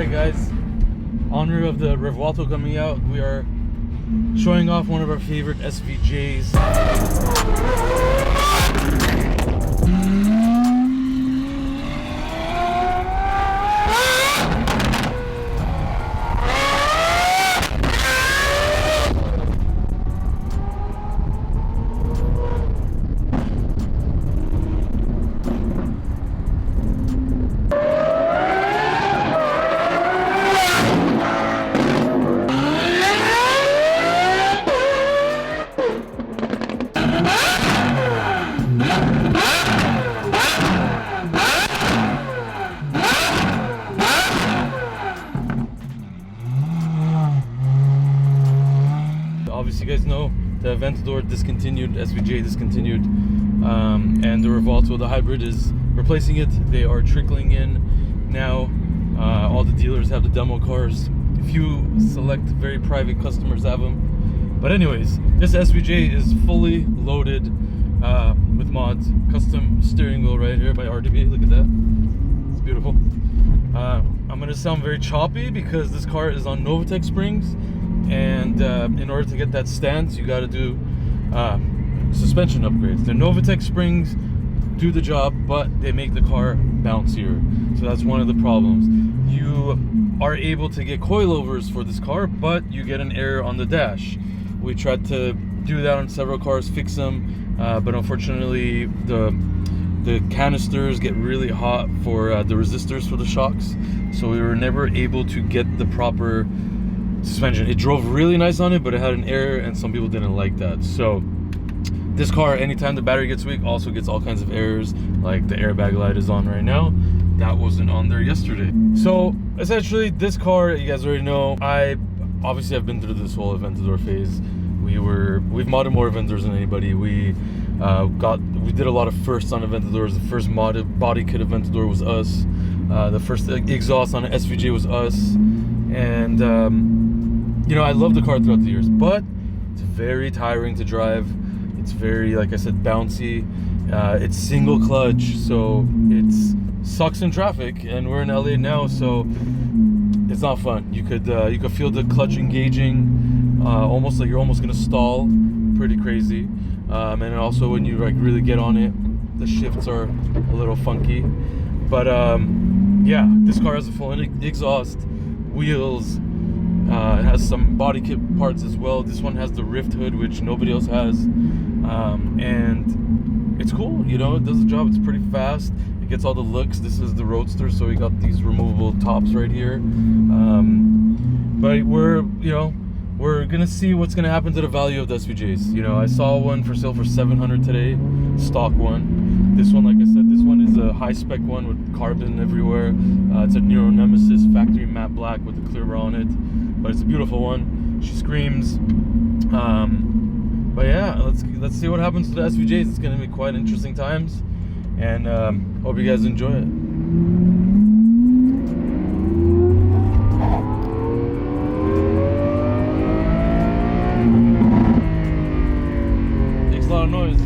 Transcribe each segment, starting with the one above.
Alright guys, honor of the Revuelto coming out, we are showing off one of our favorite SVJs. Obviously, you guys know the Aventador discontinued, SVJ discontinued, and the Revuelto, the hybrid, is replacing it. They are trickling in now. All the dealers have the demo cars. A few select very private customers have them. But anyways, this SVJ is fully loaded with mods. Custom steering wheel right here by RDB. Look at that. It's beautiful. I'm gonna sound very choppy because this car is on Novatec springs. And in order to get that stance, you got to do suspension upgrades. The Novatec springs do the job, but they make the car bouncier. So that's one of the problems. You are able to get coilovers for this car, but you get an error on the dash. We tried to do that on several cars, fix them, but unfortunately the canisters get really hot for the resistors for the shocks. So we were never able to get the proper suspension. It drove really nice on it, but it had an error and some people didn't like that. So this car, anytime the battery gets weak, also gets all kinds of errors, like the airbag light is on right now. That wasn't on there yesterday. So essentially this car, you guys already know, I obviously have been through this whole Aventador phase. We've modded more Aventadors than anybody. We did a lot of firsts on Aventadors. The first modded body kit Aventador was us. The first exhaust on an SVJ was us. And you know, I love the car throughout the years, but it's very tiring to drive. It's very, like I said, bouncy. It's single clutch, so it sucks in traffic, and we're in LA now, so it's not fun. You could feel the clutch engaging, almost like you're almost gonna stall. Pretty crazy. And also when you like really get on it, the shifts are a little funky. But yeah, this car has a full exhaust, wheels. It has some body kit parts as well. This one has the rift hood, which nobody else has, and it's cool. You know, it does the job. It's pretty fast. It gets all the looks. This is the Roadster, so we got these removable tops right here. But we're gonna see what's gonna happen to the value of the SVJs. You know, I saw one for sale for $700 today, stock one. This one, like I said, this one is a high spec one with carbon everywhere. It's a Nero Nemesis factory matte black with a clear on it. But it's a beautiful one. She screams. But yeah, let's see what happens to the SVJs. It's gonna be quite interesting times, and hope you guys enjoy it. Makes a lot of noise.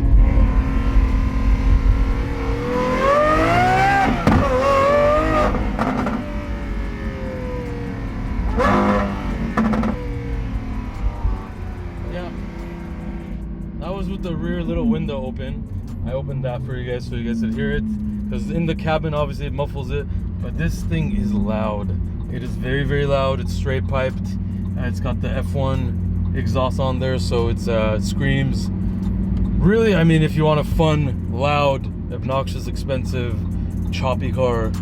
With the rear little window open, I opened that for you guys so you guys could hear it, because in the cabin obviously it muffles it, but this thing is loud. It is very, very loud. It's straight piped, and it's got the F1 exhaust on there, so it screams. Really, I mean, if you want a fun, loud, obnoxious, expensive, choppy car,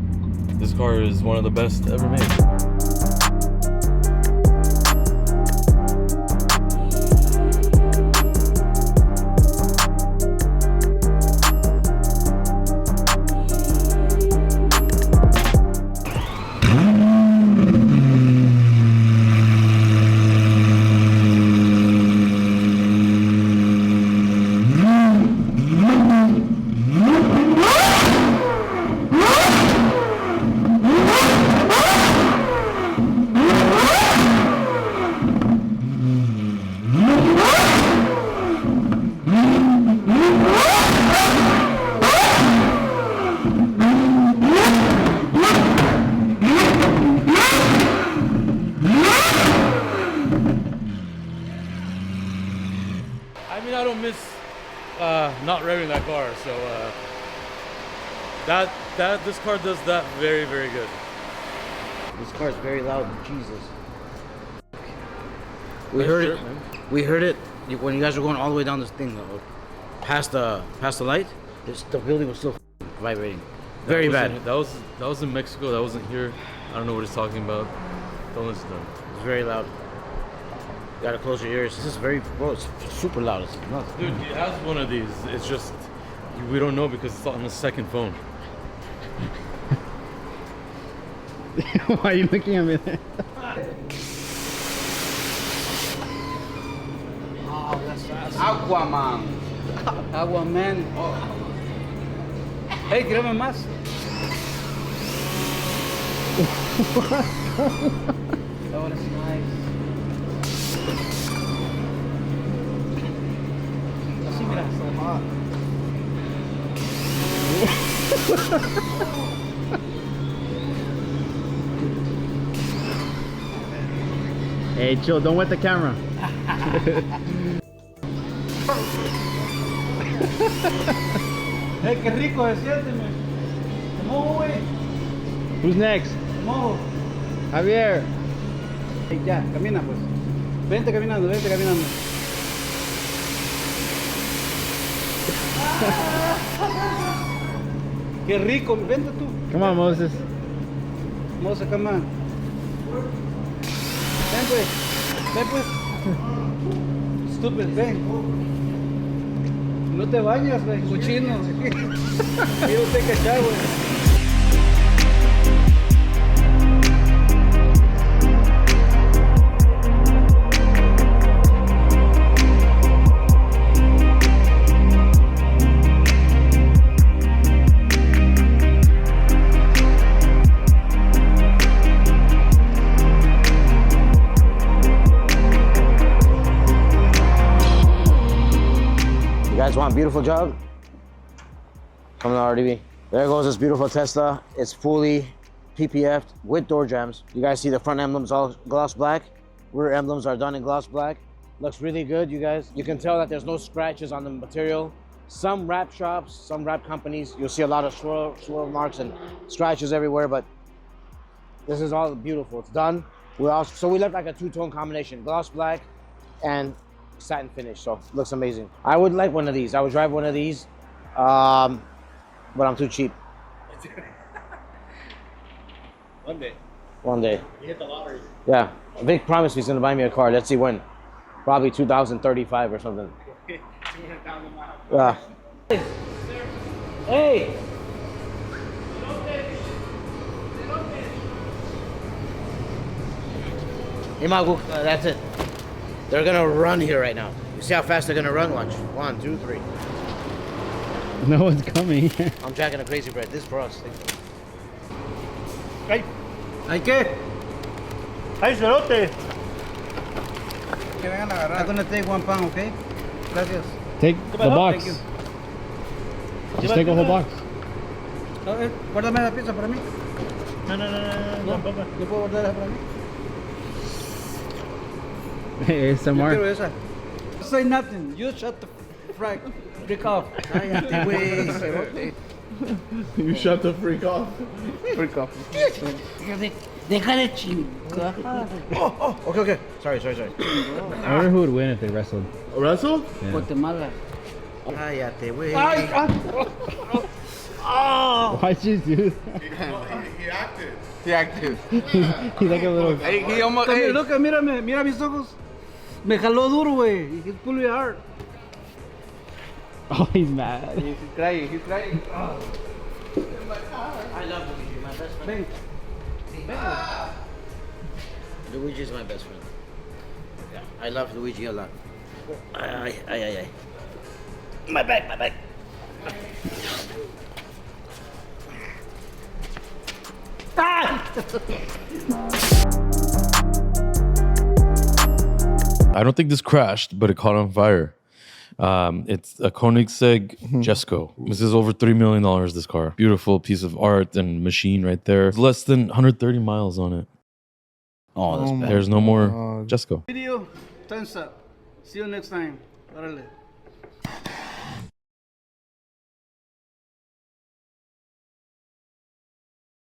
this car is one of the best ever made. revving that car. So this car does that very, very good. This car is very loud. Jesus. We heard it. We heard it when you guys were going all the way down this thing, past the light. The building was still vibrating. Very bad. That was in Mexico. That wasn't here. I don't know what he's talking about. Don't listen to him. It's very loud. You gotta close your ears. This is very, bro. It's super loud. It's nuts. Dude, he has one of these. It's just we don't know because it's on the second phone. Why are you looking at me? Oh, that's fast. Aquaman. Aquaman. Oh. Hey, tírame más. Oh, that's nice. Así, mira, Hey, chill, don't wet the camera. Hey, qué rico, siénteme. Te mojo, güey. Who's next? Te mojo. Javier. Hey, ya, camina, pues. Vente caminando, vente caminando. Qué rico, vente tú. Come on, Moses. Moses, come on. Ven, pues. Ven, pues. Stupid, ven. No te bañas, güey, cochino. You don't take a shower. You guys want a beautiful job? Come to RDB. There goes this beautiful Tesla. It's fully PPF'd with door jambs. You guys see the front emblems all gloss black. Rear emblems are done in gloss black. Looks really good, you guys. You can tell that there's no scratches on the material. Some wrap shops, some wrap companies, you'll see a lot of swirl marks and scratches everywhere, but this is all beautiful. It's done. So we left like a two-tone combination, gloss black and satin finish, so looks amazing. I would like one of these. I would drive one of these, but I'm too cheap. One day. One day. You hit the lottery. Yeah. Vic promised he's gonna buy me a car. Let's see when. Probably 2035 or something. 200,000 miles. Yeah. Hey! Hey, Magu, that's it. They're gonna run here right now. You see how fast they're gonna run? Watch. 1, 2, 3. No one's coming. I'm jacking a crazy bread. This for us. Hey, ¿Hay qué? hey, cerote. I'm gonna take 1 pound, okay? Gracias. Take the box. Thank you. Just take a whole box. Guárdame la pizza para mí. No, tampoco. ¿Yo puedo guardar esa para mí? Hey, Yo ASMR. quiero esa. Say nothing. You shut the freak off. Cállate, güey. Cerote. You shut the freak off. Deja de chingar. Oh, okay. Sorry. I wonder who would win if they wrestled. Wrestle? Yeah. Guatemala. Cállate, güey. Why'd you do that? He acted. He's like a little. Hey, he almost. Hey. Look, mírame, mira mis ojos. Me jaló duro, güey. He's pulling hard. Oh, he's mad. He's crying. He's crying. I love Luigi, my best friend. Luigi is my best friend. Yeah, I love Luigi a lot. Ay. My back. I don't think this crashed, but it caught on fire. It's a Koenigsegg Jesko. This is over $3 million, this car. Beautiful piece of art and machine right there. It's less than 130 miles on it. Oh, that's bad. There's no more Jesko. Video, thumbs up. See you next time. Órale.